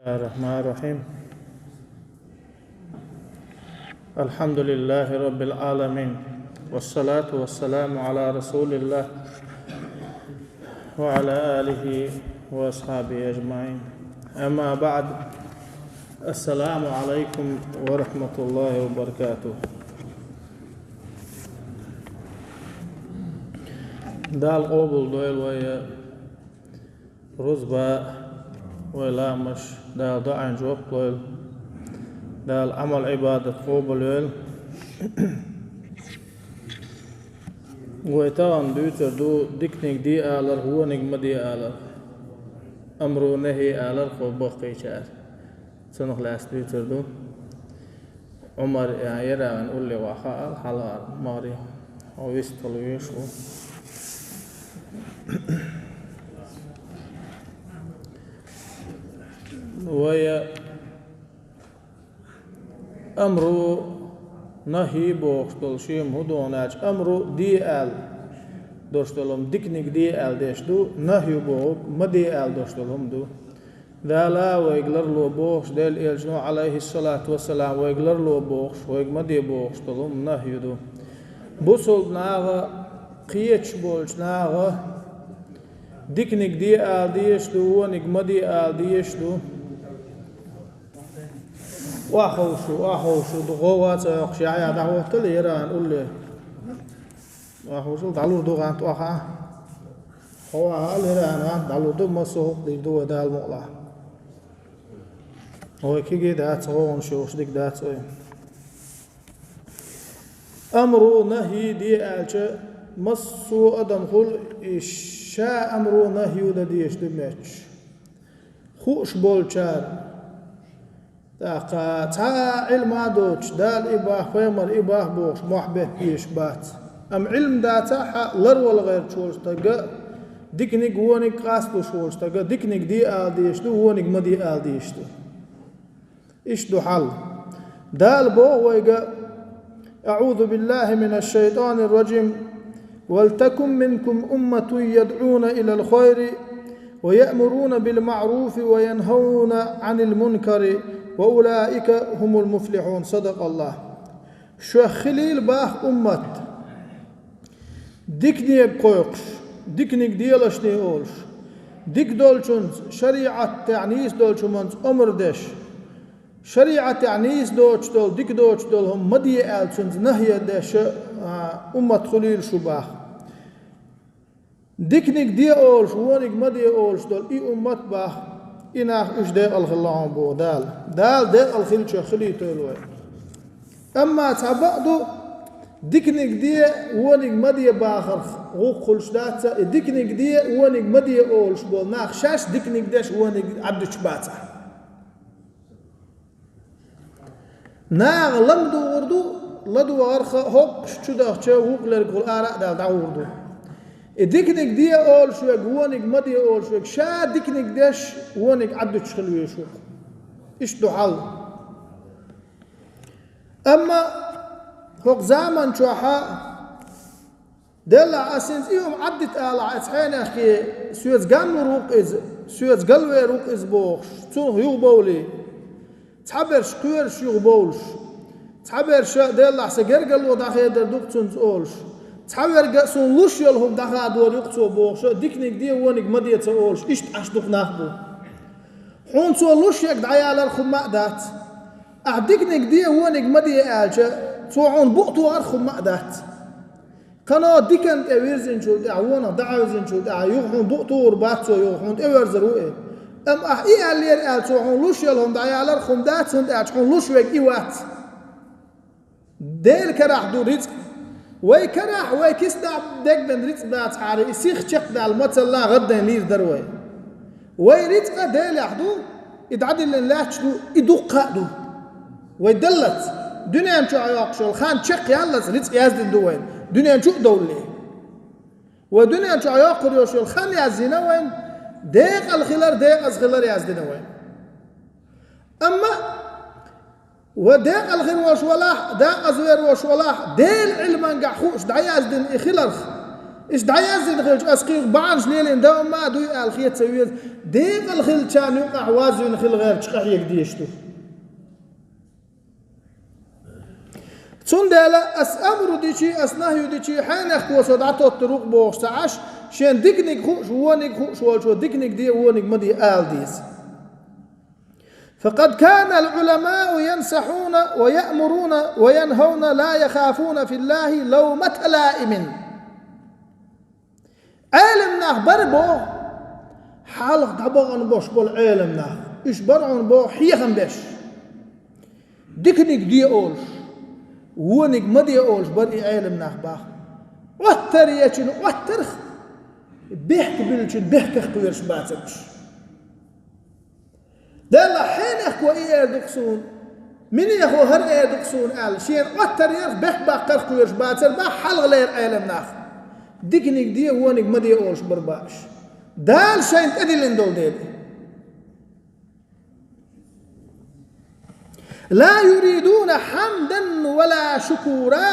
الرحمن الرحيم. الحمد لله رب العالمين، والصلاة والسلام على رسول الله وعلى آله وأصحابه أجمعين. أما بعد، السلام عليكم ورحمة الله وبركاته. دال قبول دويل ويا رزبا ويلامش دال ضعن جوب دويل دال عمل عبادة قبول ويتان دوتر دو ديكنيك دي آلر هو نجم دي آلر أمرو نهي آلر قبقي شعر سنخ لاس دوتر دو عمر يرى نقول لي وخال حلال ماري ويستل ويشو ويا أمرو نهي بوختل شيم هدوناج أمرو دي آل دوشتلهم ديكنيك دي آل ديشدو نهي بوغ مدي آل دوشتلهم دو دالا ويقلر لو بوغش ديل إلجنو عليه الصلاة والسلام ويقلر لو بوغش ويقمدي بوغشتلهم نهي دو بوصل ناغا قيتش بولش ناغا ديكنيك دي آل ديشدو ونقمدي آل ديشدو واخوشو دغوات قشعيا دعوه تليران قول لي واخوشو دالو دوغان توخا هو هاليران دالو دو مسو دي دو دال مقلا هو كيجي دات هون شوش ديك دات امرو نهي دي الچ مسو ادم خل شا امرو نهي ديش دمچ خوش بولچار تاقا تا علم عدوش دال إباح فيمر إباح بوش محبه بيش بات أم علم داتا حق لر والغير شوش تاقا ديكنيك وونيك قاسدو شوش تاقا ديكنيك دي آل ديشتو وونيك مدي آل ديشتو إشتو حل دال بو ويقا أعوذ بالله من الشيطان الرجيم ولتكن منكم أمة يدعون إلى الخير ويأمرون بالمعروف وينهون عن المنكر وأولئك هم المفلحون. صدق الله. شو خليل باه أمت ديكني بقوقش ديكنيك ديالشني أولش ديك دولشونز شريعة تعنيس دولشونز أمر دش شريعة تعنيس دوش دول ديك دوش دول هم مدي آلشونز نهي دش أمت خليل شو باه ديكنيك دي أولش وونيك مدي أولش دول إي أمت باه إناخ إش دي الخلان بو دال دي الخلش خلي تولوي أما تعبقدو ديكنيك دي وونيك مدي باخر غوق خلش داتا ديكنيك دي وونيك مدي أولش بو ناخ شاش ديكنيك ديش وونيك عبدو شباتا ناغ لمدو وردو لدو غرخة هوق شده شو هوق لرقل آراء دال دعو وردو ديكنيك دي أول شوك وونيك مدي أول شوك شا ديكنيك ديش وونيك عدو تشخلوه شوك إيش دو حل أما هوك زامن شوحا دلع أسنز إيهم عدت آلع إتحين أخي سويت قامو روك إز سويت قلوي روك إز بوخش تون هيو بولي تحبرش قويرش يو بولش تحبرش دلع سجرقلو داخل دردوك تونز أولش تحاور قاسون لوش يلهم دخا دور يقصو بوخش ديكنيك دي وونيك مدي تقولش إيش أشدق ناخبو حون سو لوش يك دعيا الخماء دات ديكنيك دي وونيك مدي آلش سو حون بقطو أرخم مقدات قنا ديكنت أويرزن شو دعوانا دعوزن شو دع يوحون بقطو ربات سو يوحون أويرزروه أم إيه اللي آل سو حون لوش يلهم دعيا الخم دات سند حون لوش يك إيوات ديل كراح دو رزق وي كراح وي كسدا دك بن ريت دات حاري سيخ تشق دال متلا غدا نير دروي وي ريت ديل يحدو يدعدل الله تشدو يدق دو ويدلت دنيا نشو عياقشو الخان تشق يالز ريت يازد دوين دنيا نشو دولي ودنيا نشو عياقر يوشو الخان يازينا وين ديق الخلر ديق الخلر يازدنا وين اما وداق الخير وش ولاح داق أزوير وش ولاح ديل علما قاع خوش دعياز دين إخلرخ إيش دعيا زين خلج أسقي بعنش ليلين دوم ما دوي الخيط سويز ديق الخل كان يوقع وازن خل غير تشقح يقديشتو تندلا أس أمر ديشي أس نهي ديشي حين أخو صدعته الطرق بوش تعش شين ديكنيك خوش ونيك خوش والشو ديكنيك دي ونيك مدي آل ديس فقد كان العلماء ينصحون ويأمرون وينهون لا يخافون في الله لومة لائم علمنا بربو حالق دبغن بوش بول علمنا إيش برعون بو حيخن بش ديكنيك دي أولش ونيك مدي أولش بري علمنا باخ واتر يچن واتر بيحك بلچن بيحك خويرش باترش دالا حين اخو ايه دقسون من يخو هر ايه دقسون قال شين واتر يرخ بيحك باقر خويرش باتر با حلغ لير علمنا ديكنيك دي ونيك مدي أولش برباش دال شين تدلين دول ديلي لا يريدون حمدا ولا شكورا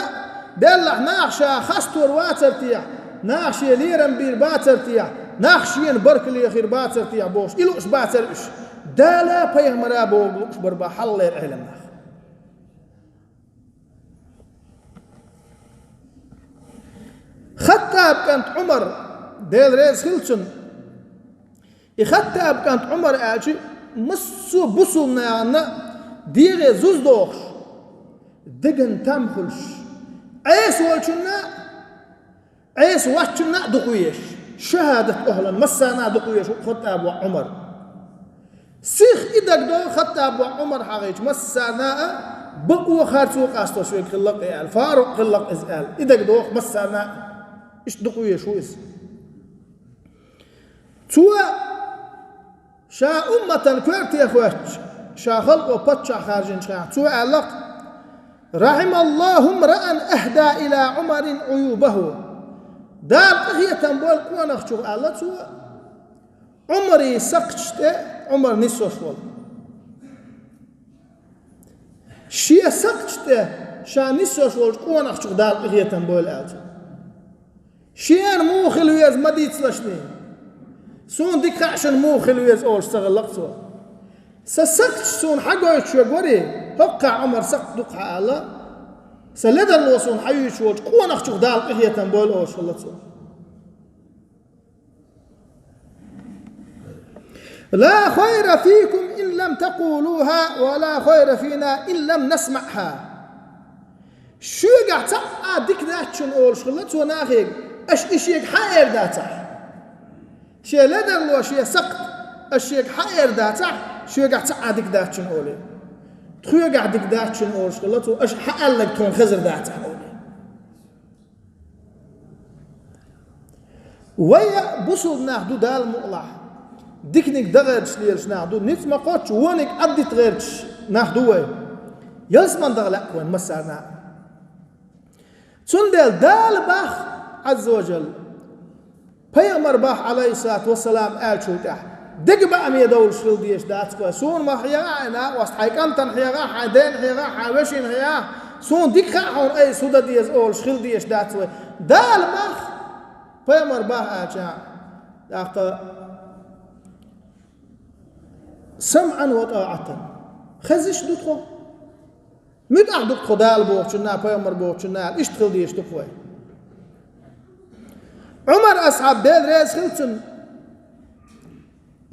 دلح ناخشا خستور واترتيع ناخشي ليرن بير باترتيع ناخشين بركلي خير باترتيع بوش إلوش باترش دالا بيهمرا بوش بربا حلير علمنا خطاب كانت عمر ديل ريز خلصن خطاب كانت عمر آجي مسو بسولنا ديغي زوز دوخش دقن تمخلش عيس والشنا عيس واتشنا دقويش شهادة أهلا مسانا دقويش خطاب وعمر سيخ إدك دو خطاب وعمر حقيش مسانا بقوة خارسو قاستو شوي خلق إيال فاروق خلق إزال إدك دو مسانا إيش دقويش وإس توا شا أمة كويرتي أخواتش شا خلق وبتشا خارجين شا توا علق رحم الله امرأ أهدى إلى عمر عيوبه دار هي تنبول قوانا خشوق على توا عمري سقشت عمر نسوش وال شيا سقشت شا نسوش وال قوانا خشوق دار هي تنبول على شيان موخل ويز مديت لشني سون ديك عشان موخل ويز أول استغلق توا سسقش سون حقه يشوغوري هقع عمر سقط دقع على سلدر لو سون حيو يشوج قوانا خشوق دار هي تنبول أول شلتو لا خير فيكم إن لم تقولوها ولا خير فينا إن لم نسمعها شو قاعد تعا ديك داتشن أول شلتو ناخيق إشيك حائر داتح شيء لدر لو شيء سقط الشيك حائر داتح شو قاعد تعا ديك داتشن أولي تخوي قاعد ديك داتشن أول شلتو إش حقل لك تون خزر داتح أولي ويا بصل ناخدو دال مقلع ديكنيك دغرش ليرش ناخدو نيت ما قوتش ونيك أدي تغيرش ناخدوه يلسمان دغلق وين مسارنا تندل دال باخ عز وجل بيغمر باخ عليه الصلاة والسلام آل شوتاح دق بقى ميدول شرل ديش داتكوا سون ما حيغا انا وست حيكانتن حيغا حيدين حيغا حيوشين حيغا سون ديك خاحون اي سودا ديش اول شرل ديش داتكوا دال باخ بيغمر باخ آل داق سمعا وطاعة خزش دوتخو مد أحدك خدال بوخشنا بيغمر بوخشنا اشتغل ديش تخوي عمر أصحاب ديل ريز خلصن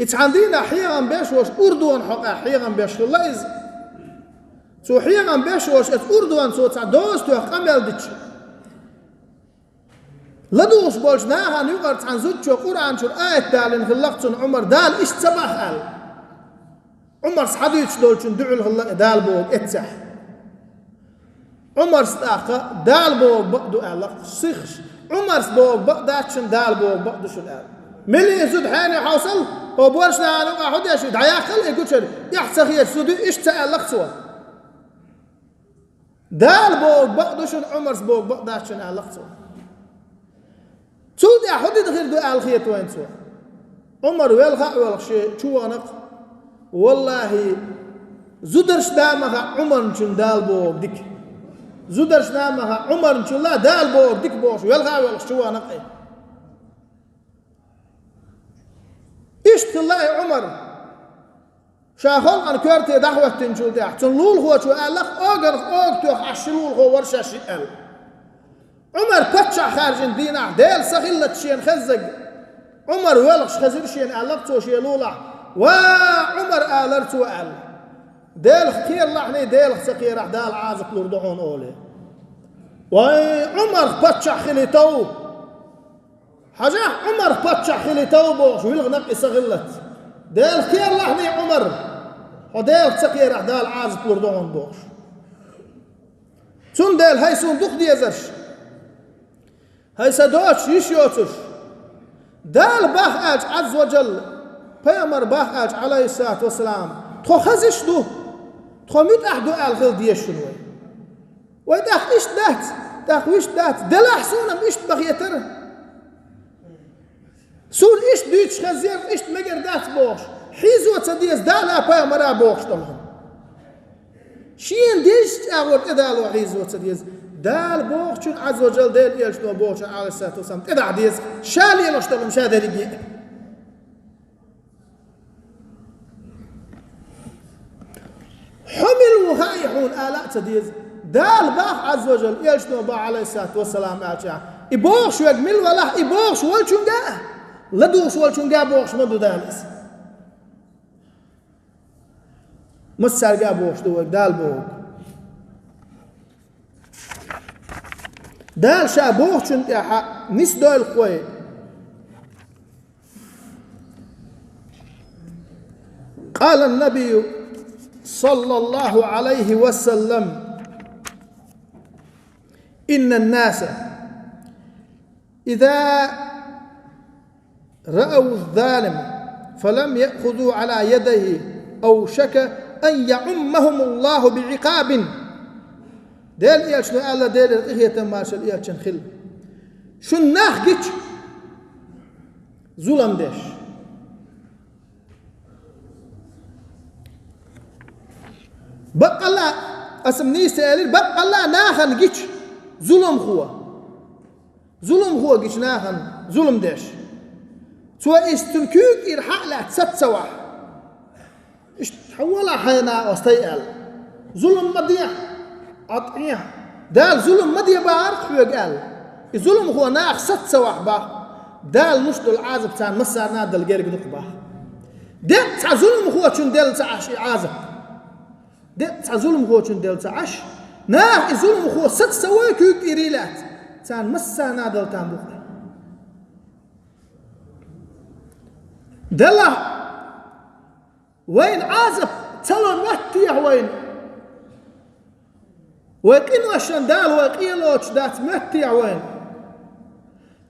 اتعندينا حيغان بيشوش أردوان حقا حيغان بيش خلايز سو حيغان بيشوش ات أردوان سو تعدوستو حقام يلدتش لدوش بولش ناها نيوغر تعنزوتشو قرآن شو آية دالين خلقتن عمر دال إش تباح قال عمر صحديتش دولشن دعو الهلا دال بوغ اتسح عمر ستاقة دال بوغ بقدو أعلق سيخش عمر بوغ بقداتشن دال بوغ بقدو شن أعلق ملي يسود حاني حوصل هو بورشنا عنوغا حد يشود عياقل يقول شر يحسخ يسود إش تألق سوا دال بوغ بقدو شن عمر بوغ بقداتشن أعلق سوا سود يا حد يدخل دو أعلقية وين سوا عمر ويلغا ويلغ شو غنق والله زدرش دامها عمر شن دال بوغ ديك زدرش دامها عمر شن لا دال بوغ ديك بوش ويلغا ويلغ شو غنق إشت الله عمر شاخل عن كرتي دعوة تنشل ده تنلول هو شو قال لك أوقر توخ عشلول هو ورشة شيء عمر بتشع خارج دينا ديل سخلة شين خزق عمر ولخش خزر شين قال لك تو شي لولا وعمر قال تو قال ديل خير لحني ديل سقير دال عازق لردعون أولي وعمر بتشع خلي تو حاجة عمر بتشع خلي تو بوش ويلغنق سغلت ديل خير لحني عمر وديل سقير دال عازق لردعون بوش سون ديل هاي سون دق ديزرش هاي سدوش يشيوتش دال باخ اج عز وجل بيامر باخ اج عليه الصلاة والسلام تخو خزش دو تخو ميت احدو الغل ديشنوي ويداخ ايش دات داخ ويش دات دل احسونا ايش بغيتر سون ايش دويتش خزير ايش مجر دات بوش حيزو تصديز دالا بيامر بوش طلهم شين ديش اغور ادالو حيزو تصديز دال بوخ چون عز وجل دل يلشتو بوخ عليه الصلاة والسلام إذا عديز شال يلشتو مشاهده ربي حملوا هايحون آلاء تديز دال باخ عز وجل يلشتو بوخ عليه الصلاة والسلام إبوخ شو يقمل ولا إبوخ شو والشنقاء لدو شو والشنقاء بوخ شو مدو دالس مسار بوخ شو دال بوخ دال شابوخ شنت نس دول خوي قال النبي صلى الله عليه وسلم إن الناس إذا رأوا الظالم فلم يأخذوا على يده أوشك أن يعمهم الله بعقاب ديل إيال شنو قال ديل إيه تماشل إيال شن خل شو الناخ جيتش ظلم ديش بقى الله أسمني سألير بقى الله ناخن جيتش ظلم هو جيتش ناخن ظلم ديش سواء استنكوك إرحاق لا تسد سواح إيش تحولها حينا واستيقال ظلم مضيع أطيع دال ظلم مدي بارك هو قال الظلم هو ناخ ست سواح با دال مشد العازب تاع مسار نادل غير قدق با ده تاع ظلم هو شن دال تاع عازب ده تاع ظلم هو شن دال تاع عش ناخ الظلم هو ست سواك يريلات تاع مسار نادل تاع بوخ دلا وين عازب تلو نتيح وين وكينو الشندال وكيلوش دات متي وين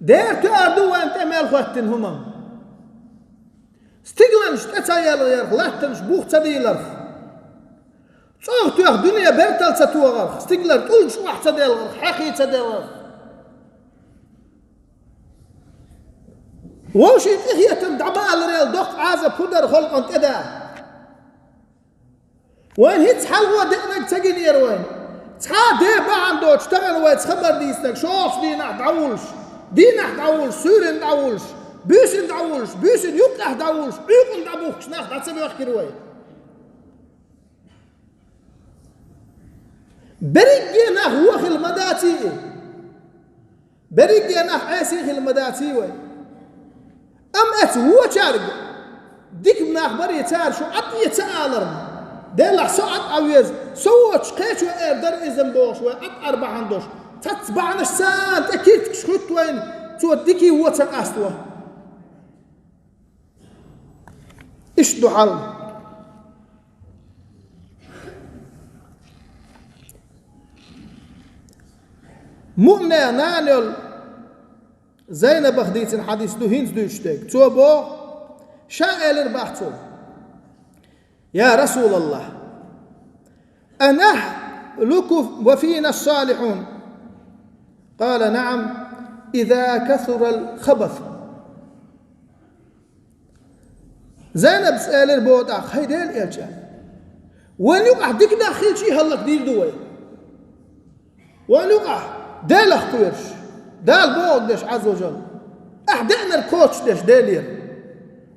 دير تاردو وين تمال خوتن هما ستيغلنش تتايل غير لاتنش بوخ تديلر صوت يا دنيا بيرتل ستوغر ستيغلر تقول شو واحد تديلر حقي تديلر وش هي تندعبا الريال دق عازب خدر خلق انت ده وين هيت حلوه دقنك تجينير وين تحا دي بعندو تشتغل ويتخبر ديستك شوف دينا دعولش سورين دعولش بيسن دعولش بيسن يقح دعولش يقن دعبوخش ناخد هتسمي وحكي رواي بريق ناخ وخ المداتي بريق ناخ عيسيخ المداتي وي أم هو شارق ديك ناخ بري تار شو عطي يتعالرم دلع سعد عويز سوتش قيش وقدر إذن بوش وقت أربع عندوش تتبعنا السان أكيد تشخط وين توديكي هو تقاستوا إيش دحل مؤمنة نانيل زينب خديت الحديث دو هينز دو يشتاق توبو شائل البحثو يا رسول الله أنهلك وفينا الصالحون قال نعم إذا كثر الخبث زينب سأل البوت أخ هيدي الإلجان وين يقع ديك داخل شي هلا كدير دوي وين يقع ديل أخويرش دال بوت ديش عز وجل أحدقنا الكوتش ديش ديلير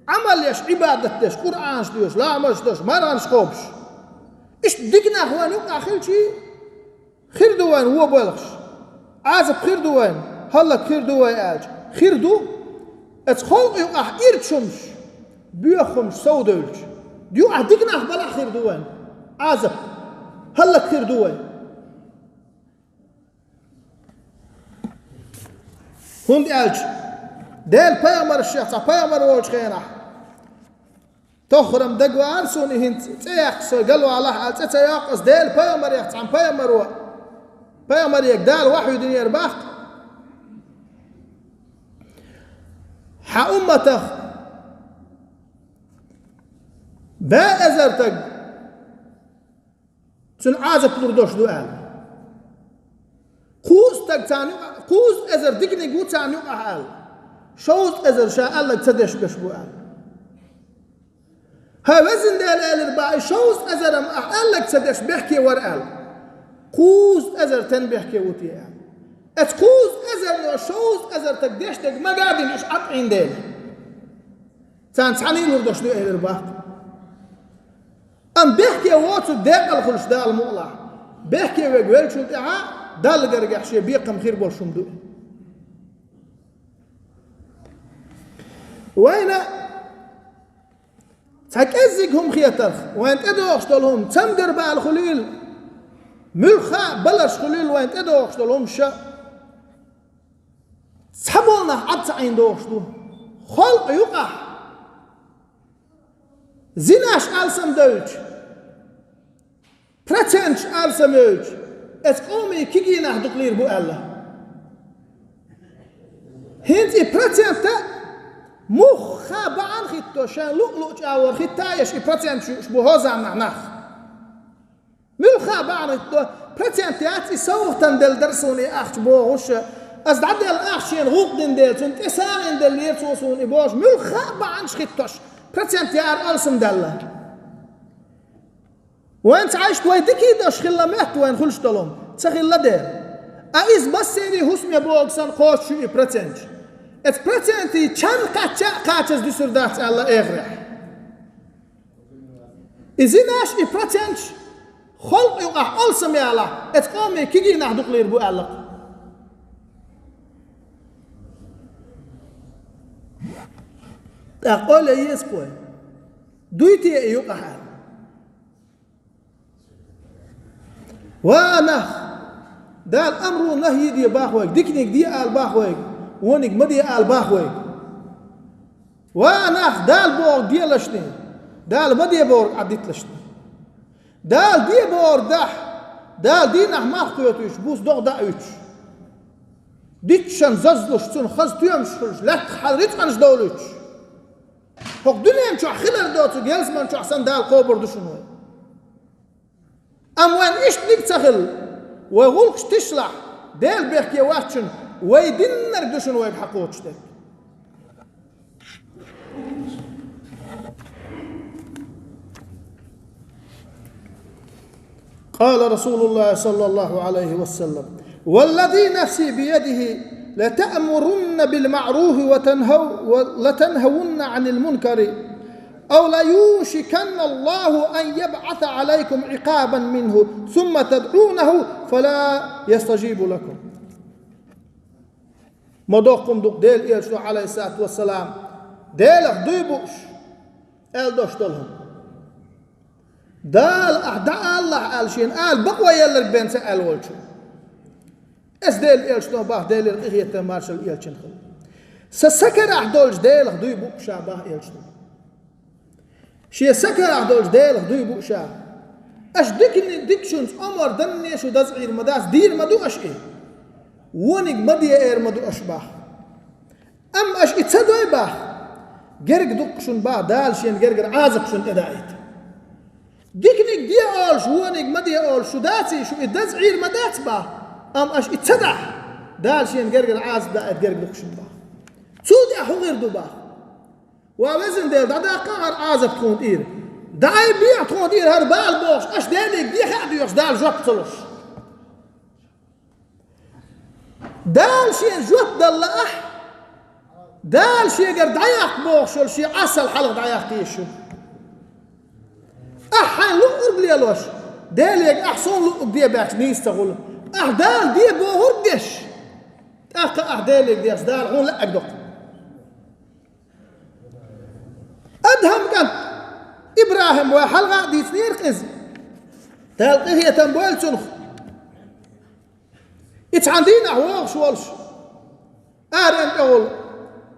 عمل يش عبادة تش قرآن شدوش لا مش تش مران شخوبش إيش دقنا أخوان يبقى آخر شيء خير دوان هو بلغش عازب خير دوان هلا خير دوان آج خير دو اتخلق يبقى إيرت شمش بيخمش سودولش ديو دقنا أخبلا خير دوان عازب هلا خير دوان هند آج ديل بيامر الشيخ بيامر ووش خينا تخرم دقوا أرسوني هنت تياق قالوا الله تياق أس ديل بيامر يخت عن بيامر و بيامر يقدال وحي دنيا رباق أمتك با أزرتك سن عازب تردوش دوال قوز تك تانيو قوز أزر دقني قوز تانيو أحال شوز أزر شاء الله تدش بشبوال ها وزن دال الرباعي شوز أزر أحال لك تدش بحكي ورقال قوز أزر تنبحكي وتيال اتقوز أزر نو شوز أزر تقديش تك ما قاعدين إيش قطعين دال تاني وردوش دو الرباع أم بحكي واتو داقل خلش دال مؤلع بحكي وقويل شو تعا دال قرقح شي بيقم خير بول شمدو وين تكزقهم خيتر وين تدوخ شتلهم تمقر بقى الخليل ملخا بلش خليل وين تدوخ شتلهم شا سحبولنا عبت عين دوخ شتو خلق يقع زناش ألسم دوش برتنش ألسم دوش اتقومي كيجينا دقلير بو الله هنتي برتنت مخا بعن خيتو شان لؤلؤ جاور خيتايش برتنت شبو هوزا نعناخ ملخا بعن خيتو برتنت ياتي صوتا دل درسوني اخ بو غش از دعد الاخ شين غوق دين دل تنت اسان دل يرسوسوني بوش ملخا بعن خيتوش برتنت يار ألسم دله وانت عايشت ويدكي داش خلا مات وين خلش طلهم تخيل دير ايز بس سيري حسم بوكسن خوش شو برتنت ات برتنتي چن قاچز دي سردات الله اغرح ازيناش اي برتنت خلق يقع ألسم يا الله ات قومي كيجي نحدق لير بو الله اقول يسكو دويتي يقع حال وانا دا الامر نهي دي باخوك ديكنيك دي آل باخوك ونك مدي آل باخوك وانا دا البور دي لشني دا المدي بور عديت لشني دا دي بور دح دا دي نحماخ تويتوش بوس دوغ دايوش ديتشن ززلوش تون خز تيمشوش لا تحريت انش دولوش فوق دنيا مشو خلر دوتو جلس من شو احسن دا القبر دشنو ام وين ايش نيك تخل وغلقش تشلح ديل بيحكي واتشن ويدنر دشن ويبحقوش تك قال رسول الله صلى الله عليه وسلم والذي نفسي بيده لتأمرن بالمعروف ولتنهون عن المنكر أو ليوشكن الله أن يبعث عليكم عقابا منه ثم تدعونه فلا يستجيب لكم مدوقكم دوق ديل إيرشو عليه الصلاة والسلام ديلك دويبوش إل دوشتلهم دال أحداء الله ألشين آل بقوى يلر بين سأل والشو اس ديل إيرشو باه ديل إغية مارشل إيرشن خل سسكر أحدولش ديلك دويبوش باه إيرشو شيء سكر عدولش ديلك دويبوش اش ديكشنز أمر دنيش ودزعير مداس دير مدو اش ايه ونق مدي اير مدو اش باه ام اش اتسدوي باه جرق دقشن باه دالشين جرق عازقشن ادايت ديكنك دي اولش ونق مدي اولش داتي شو ادزعير مدات باه ام اش اتسدع دالشين جرق عازق دايت جرق دقشن باه سودي احو غير دو باه ووزن ديل دا قهر عازب تكون إير داي بيع تكون إير هربال بوش اش ديلك دي خادو يخش دال جوب تلوش دال شين جوب دال أح دال شيء قر دعيق بوخشل شيء أصل حلق دعيق تيشو أحن لو أربليلوش دالك أحسن لو أبدي باكس نيستغل دال دي بوهر ديش دالك ديش دال هون لا أقدق أدهم كان إبراهيم وحلقة دي سنير قز تلقيه هي تنبويل سنخ إتعندين أحواق شوالش أرين أقول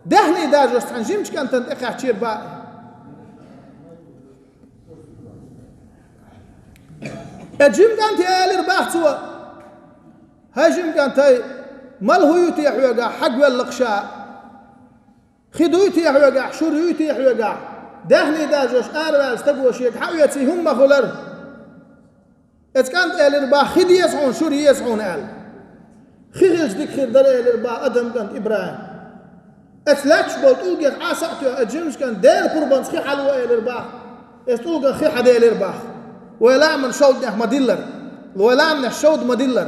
دهني داجوست عن جيمش كان تنتقع تشير باقي الجيم كان تيالي رباح سوا هاي جيم كان تاي مالهو يتيح ويقع حق واللقشاء خدو يتيح ويقع شور يتيح ويقع دهني داجوش أروال استقوى شيك حويتي هم خلر إذا كانت تيالي رباح خد يسعون شور يسعون آل خيخيش ديك خير دليل رباح أدم كانت إبراهيم أتلاكش بولت أولغيك عاسقتو الجيمش كان ديل قربان خي حلوة إلي رباح أولغيك خي حدا إلي رباح ولا من شود نه مدلر ولا من شود مدلر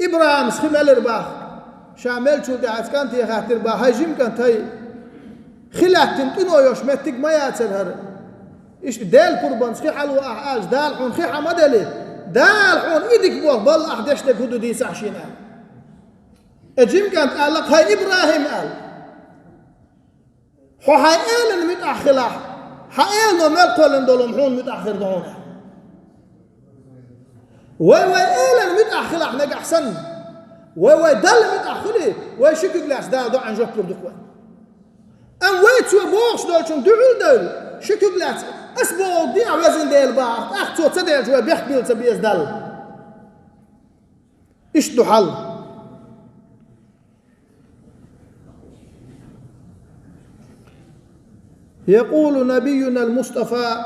إبراهيم سخيم إلي رباح شامل شو دعات كانت يخاطر رباح هاي جيم كانت هاي خلاك تنتنو يوش متك ما ياتر إيش ديل قربان خي حلوة أحاج دال حون خي حمدلي دال حون إيدك بوغ بل أحدشتك هدو دي سعشين الجيم كانت قال لك هاي إبراهيم قال هو هاي إيلن متأخلة هاي إيلن ملقلن دولهم حون متأخر دونه وي إيلن متأخلة نجح أحسن وي دل متأخلة وي شكو جلاس دو عن جوك لبدكوان أم وي تشو بوغش دولشون دول شكو جلاس أسبوع دي عوزن ديل باعت أختو تصدق شوي بيحكي تبيز دل إيش دو حل يقول نبينا المصطفى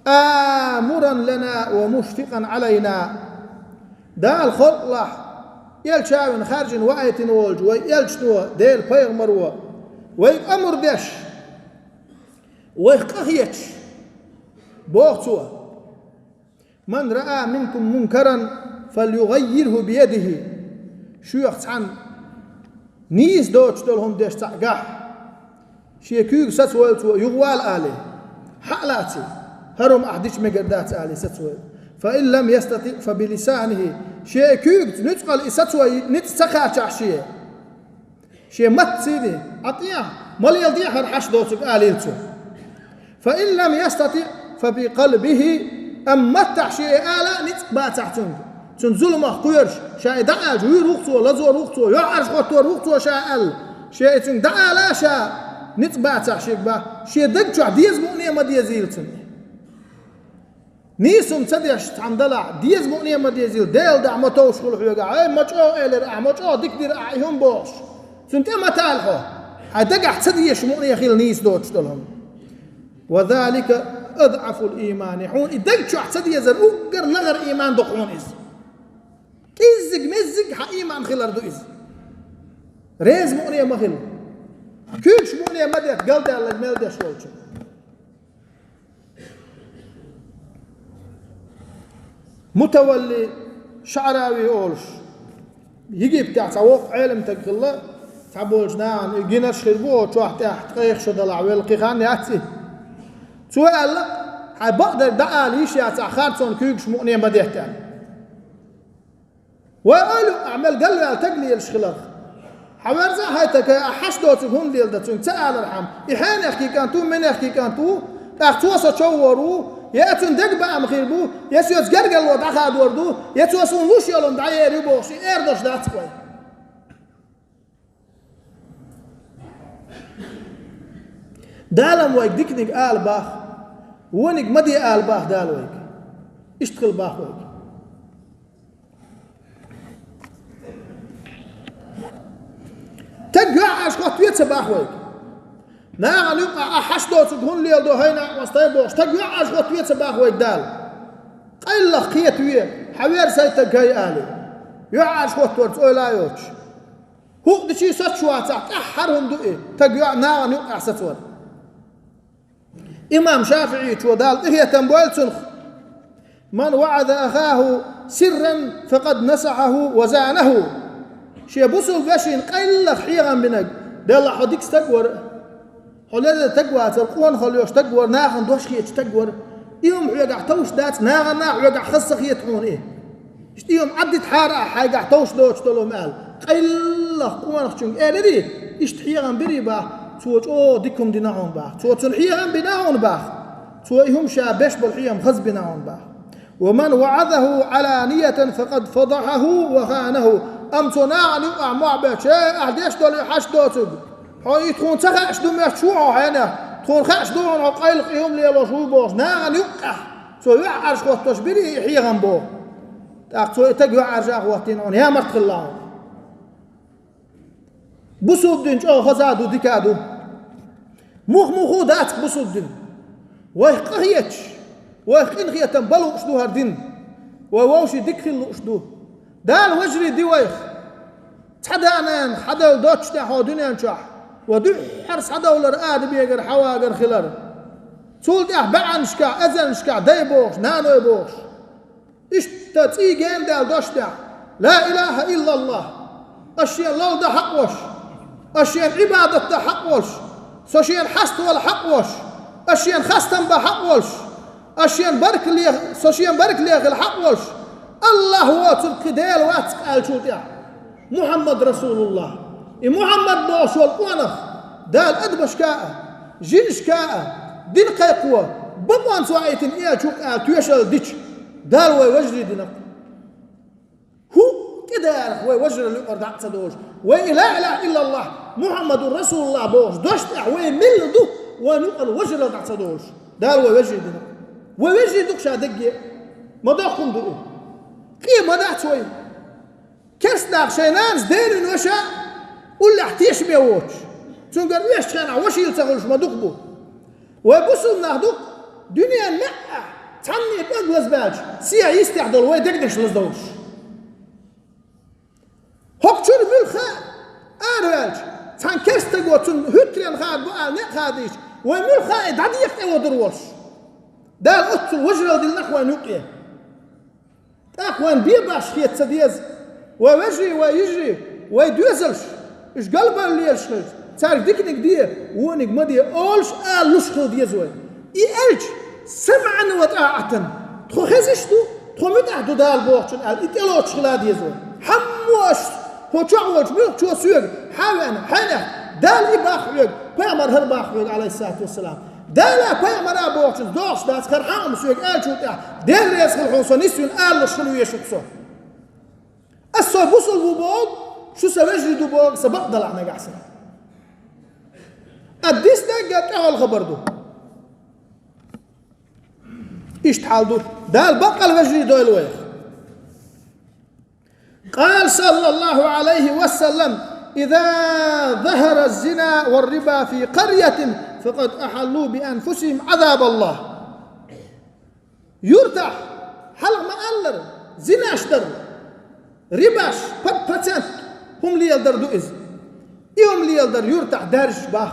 آمرا لنا ومشفقا علينا دا الخلق يلشاون خارج وآية نولج ويلشتوا دير بيغمروا ويأمر ديش ويقهيتش بوغتوا من رأى منكم منكرا فليغيره بيده شو يختعن نيس دوتش دولهم ديش تعقاح شيكوك ستوالتو يغوال آلي حالاتي هرم أحدش مقردات آلي ستوال فإن لم يستطيع فبلسانه شيكوك نتقل ستوال نتسخاتش عشيه شي متسيدي أطيع مال يلدي حرحش دوتك آليلتو فإن لم يستطيع فبقلبه أم متح شيء آلا نتباتعتن تنظلمه قيرش شاء دعاج ويروختو لزو روختو يعرش خطو روختو شاء أل شيء تندعا لا شاء نتباتع شيء با شيء دقشو ديز مؤنية ما ديزيلتن نيسم تديش تعمدلع ديز مؤنية ما ديزيل ديل دع ما توشغل حيوغا اي مجو إلي رأى مجو دكدير أعيهم بوش سنتي ما تالحو هاي دقع تديش مؤنية خيل نيس دوتش دولهم وذلك أضعف الإيمان حون دقشو تديز الأقر لغر إيمان دقون إز إزق مزق ها إيمان خيل أردو إز ريز مؤنية ما خيل كلش مؤنية ما ديت قلت على الميل ديش لوتش متولي شعراوي أولش يجي بتاع سواق علم تقله تعبولش نعم يجينا شربوه تروح تحت قيخ شد العويل قيخان ياتي سؤال هاي بقدر دعا ليش يا تأخرتون كيكش مؤنية ما ديت يعني وقالوا أعمل قلوا تقلي الشخلق حوارزا هاي تك حشدوتك هم ديل دتون تعال الحم إحنا نحكي كانتو من نحكي كانتو تحتوسا تشورو يأتون دقبا مخيربو يسوس جرجل وضع خاد وردو يتوسون لوش يلون دعير يبوشي إردش داتكوي دالم ويك ديكنيك آل باخ ونك مدي آل باخ دال ويك اشتغل باخ ويك تقع عشقات يتباخ ويك نعم يقع أحشدو تقول لي دو هينا واستيبوش تقع عشقات يتباخ ويك دال قيل لك خيت ويه حوير سيتك هاي آلي يقع عشقات ورد أولا يوش هو دشي ستشواتك أحرهم دو إيه تقع نعم يقع ستور إمام شافعي ودال هي تنبويل تنخ من وعد أخاه سرا فقد نسعه وزانه شي بوسو بشين قيل لك حيغا منك ده الله حديك استقور حلال تقوى تلقون خليوش تقور ناخن دوش خيش تقور يوم حيقع توش دات ناخن حيقع خص خيتون إيه يوم عدت حارة حيقع توش دوش تلو مال قيلة قوان خشون إيه لدي اشتحيغن بري باه توج أوه ديكم ديناهون باه توج تلحيغن بناهون باه توجهم شابش بالحيام خز بناهون باه ومن وعظه علانية فقد فضحه وخانه أم تناعن يقع معبش أهديش دولي حش دوتك هاي تكون تخش دو مشروع هنا تكون خش دو عن قيل يوم ليلة شو باش ناعن يقع سو يعرش وقت تشبري يحيغن بو تاق تجوا عرجاق وقتين عن يا مرت الله بسوب دين أو خزادو ديكادو مخ داتك بسوب دين ويقهيتش ويقين خيتم بلو أشدو هردين وواشي دكخل أشدو دال وجري دي ويخ تحدانا حدا دوتش تاحو دنيا نشاح ودو حرس حدا ولا رقاد بيقر حواقر خلال تقول تاح بعنشكا أزنشكا دايبوش نانو يبوش إيش تتيجين دال دوش تاح لا إله إلا الله أشياء الله ده حق وش أشياء عبادة ده حق وش سوشيان حست ولا حق وش أشياء خستم بحق وش أشياء برك لي سوشيان برك لي الحق وش الله هو تلقديل واتك قال شو تاع محمد رسول الله محمد باش والقوانخ دال أدبش كاء جنش كاء دين قيقوة بقوان سواعيتين إيا شوك قال تويشل ديش دال ويوجري دينك هو كده ويوجري اللي يقرد عقصدوش وإلا إله إلا الله محمد رسول الله باش دوشت أحوي ملدو ونقل وجري عقصدوش دال ويوجري دينك ويوجري دوك شادقية ما داخل دوه كي ما داخل شوي كرس داخل شينانز ديرين وشا قول احتيش بيوش تنقر ويش تخانع وش يلتغلش ما دوقبو ويبصوا ناخدوك دنيا نقع تعني بأجلس باج سيا يستعدل ويدقدش لزدوش هوك شور بالخاء آرواج تان كرستقو تن هترين خاد بقال نقاديش وملخاء دعديك ايو دروش دال قطل وجرة دي النخوة نقية تاقوان بيباش خيت سديز ويجري ويجري ويدوزلش إيش قلبه اللي يلشخج تعرف ديكنك دي وونك مدي أولش لشخل دي زوي إيش سمعا وطاعة تخو خزشتو تخو متعدو دال بوحشن إتلوش خلا دي زوي حموش هو تعوج ملك شو سيق حاوان حنا دال إباخ يق بيعمر هرباخ يق عليه الصلاة والسلام دالا بيعمر أبوحشن دوش داس خرحام سيق شو تاع دال ريس الحوصة نسيون لشخل ويشقصو الصوب وصل بوبوغ شو سويجري دوبوغ سبق ضلعنا قحسن الديس ده قد أول خبر دو إيش تحال دو دال بقى الوجري دو الويخ قال صلى الله عليه وسلم إذا ظهر الزنا والربا في قرية فقد أحلوا بأنفسهم عذاب الله يرتاح حلق ما ألر زنا اشتر رباش بطنت هم لي يلدر دوئز يوم لي يلدر يرتاح دارش باخ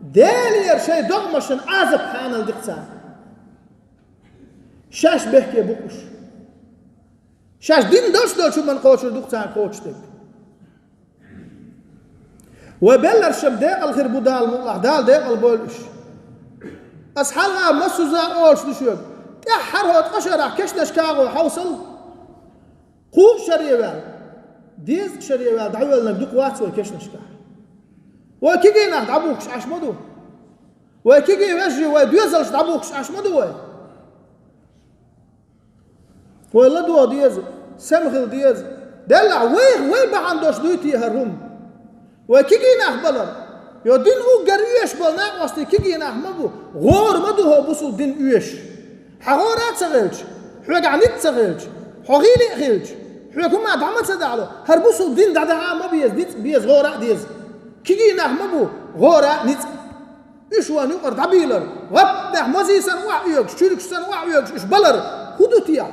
دالير شيء دغمشن عازب حان الدقسان شاش بحكي بوش شاش دين دوش دول شو من قوش الدقسان قوشتك وبلر شب داق الخربو دال مطلع دال داق البولش أصحالها مسو زار أولش دشوك تحر هو تقشرع كشنش كاغو حوصل خوب شريوال ديز شريوال دعوال نقدوك واتسوي كشنش كاغ وكيجي ناخد عبوكش عش مدو وكيجي يوجي وديزلش عبوكش عش مدو ولا دو ديز سمخل ديز دلع وي بعندوش دويتي هرهم وكيجي ناخد بلر يو دين او قريش بلنا واسطي كيجي ناخد مبو غور مدو هو بوصو دين اويش حغورات سغلش حوق عنيت سغلش حغيلي خيلش حوق ما دعمت سدعلو هربوصو دين دعدها ما بيز غورات ديز كيجي نحمبو غورا نيت إيش وانو قرد عبيلر وابدح مزيسن وعيوك شركسن وعيوك إيش بلر خدوتيا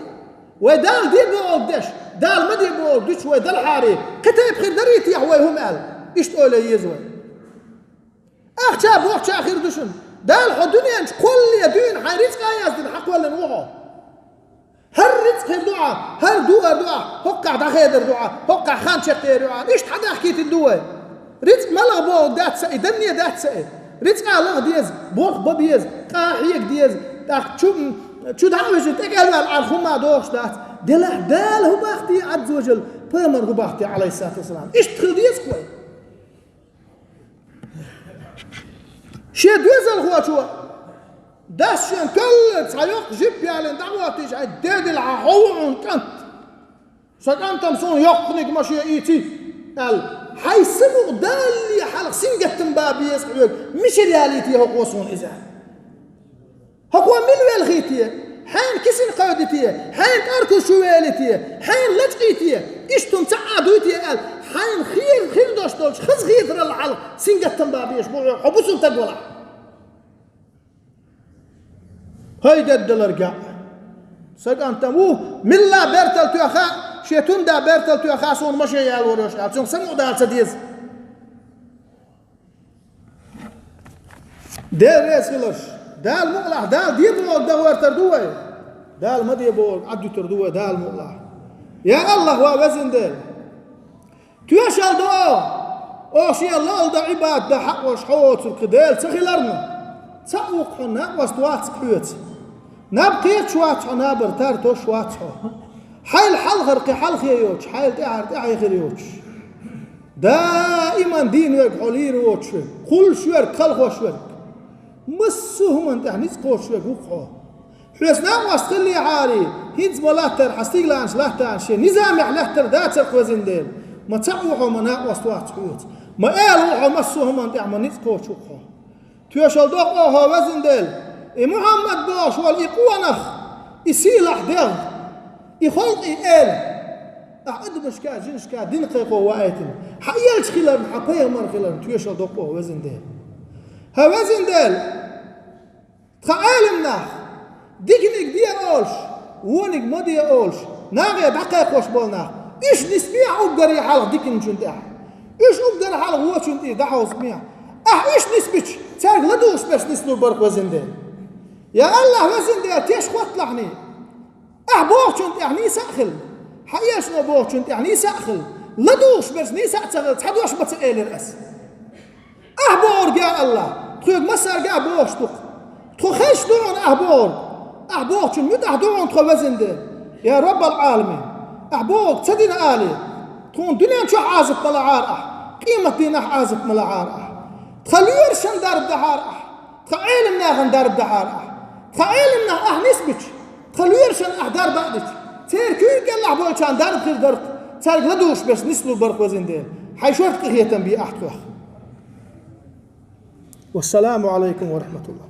ودال دي بوغدش دال ما دي بوغدش ودال حاري كتاب خير دريتي هو هم قال إيش تقول يزوي أخشى بوخشى آخر دشن دال حدنيا كل يدين حاريس قايس دين حق ولا نوعه هر رزق دعاء هر دعاء هقع دخيدر دعاء هقع خان شقير دعاء إيش تحدى حكيت الدواء رزق ملا بو دات سئ دنيا دات سئ رزق الله ديز بوخ ببيز قاحيك ديز داك شو دعوش تقال على الخما دوش دات دله دال هو باختي عز وجل بيمر هو باختي عليه الصلاة والسلام إيش تخل ديز كوي شيء دوزل هو شو داش كل سيوق جيب يالن دعواتي جاي ديد العهون كنت سكان تمسون يقنق ماشي ايتي قال حي سمو دالي حلق سنجة تنبابي يسعوك مش رياليتي هو قوسون إذا هو من والغيتي حين كسن قادتي حين أركو شوالتي حين لجقيتي إشتم تعادوتي قال حين خير دوش دولش خز غيثر الحلق سنجة تنبابي يسعوك حبوسون تقولا هاي الدلرقاء سكان تمو من لا بيرتل تيوخا شيتون دا بيرتل تيوخا سون مشي يال وروش قال سمو دال سديز دير ريس فلش دال مقلع دال ديبو دور تردوه دال ما ديبو عدو تردوه دال مقلع يا الله ووزن ديل تيوشال دو او شي الله دا عباد دا حق وشحوت القديل سخيلرنا تسوق حنا واستوات سحوت نبقيت شوات نابر تارتو شوات حيل حل غرقي حل خيوش حيل تعر خيوش دائما دين حولير ووتش كل شوير خلق شوير مسهم انت يعني سقوش شوير وقعوا حسنا واستلي عاري هيز بلاتر حستيق لانش لهتان شي نظام يحلهتر داتر قوزين ديل ما تسوحوا منا واستوات حيوت ما قالوا مسهم انت يعني نسقوش وقعوا تيوشل دوق اوها وزن ديل محمد باش والإقوانخ يسيلح ديل يخلق إيل أعد بشكا جنشكا دين قيقو وايتن حيالش خلال حقيا مر خلال تيوشل دوق اوها وزن ديل ها وزن ديل تخعالم ناخ ديكنك دي أولش وونك ما دي أولش ناغي دقيق وش بولناخ إيش نسميع أقدر يحالق ديكن شنتاح إيش أقدر يحالق هو شنتي دحو سميع إيش نسبتش تارك لدوش بس نسلو برك وزن ديل يا الله وزن ديل تيش خوات لحني بوخ شنت يعني سأخل حياش نبوخ شنت يعني سأخل لدوش بس ني سأتغل تحدوش بتقيل الأس بورق يا الله تخيق مسار قا بوخ تق تخيش دون بوخ شن مد دون تخو وزن ديل يا رب العالمين بوخ تدين آلي تكون دنيا شو عازب ملعار قيمة دينه عازب ملعار تخلير شن دار الدحار تخيل مناغن دار الدحار تخيل مناغ نسبتش تخلير شن دار بعدك تير كير قال بول كان دار بخير درك تارك لدوش بس نسلو برك وزن دين حيشورت قهية تنبي والسلام عليكم ورحمة الله.